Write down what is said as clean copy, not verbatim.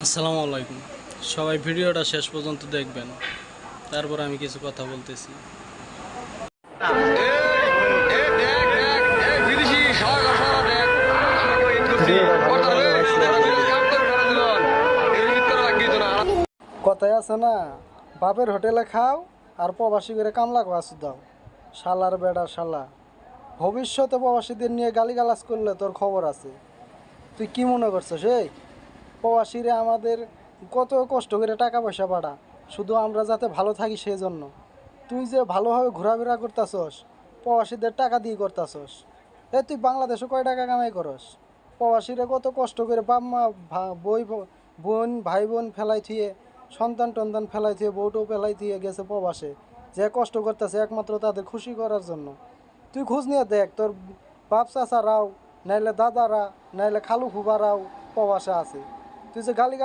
আসসালামু আলাইকুম। সবাই ভিডিওটা শেষ পর্যন্ত দেখবেন, তারপর আমি কিছু কথা বলতেছি। কথায় আছে না, বাপের হোটেলে খাও আর প্রবাসী করে কামলা কাজ দাও। শালার বেড়া শালা, ভবিষ্যতে প্রবাসীদের নিয়ে গালিগালাজ করলে তোর খবর আছে। তুই কি মনে করছিস এই প্রবাসীরা আমাদের কত কষ্ট করে টাকা পয়সা পাঠা, শুধু আমরা যাতে ভালো থাকি সেই জন্য। তুই যে ভালোভাবে ঘোরাফেরা করতাছস, প্রবাসীদের টাকা দিয়ে করতাছস। তুই বাংলাদেশে কয় টাকা কামাই করস? প্রবাসীরা কত কষ্ট করে বাপ মা বোন ভাই বোন ফেলাই থিয়ে, সন্তান টন্তান ফেলাই থিয়ে, বউটো ফেলাই থিয়ে গেছে প্রবাসে, যে কষ্ট করতেছে একমাত্র তাদের খুশি করার জন্য। তুই খোঁজ নিয়ে দেখ, তোর বাপ চাচারাও, নাইলে দাদারা, নাইলে খালু ফুবারাও প্রবাসে আছে। তুই যে গালি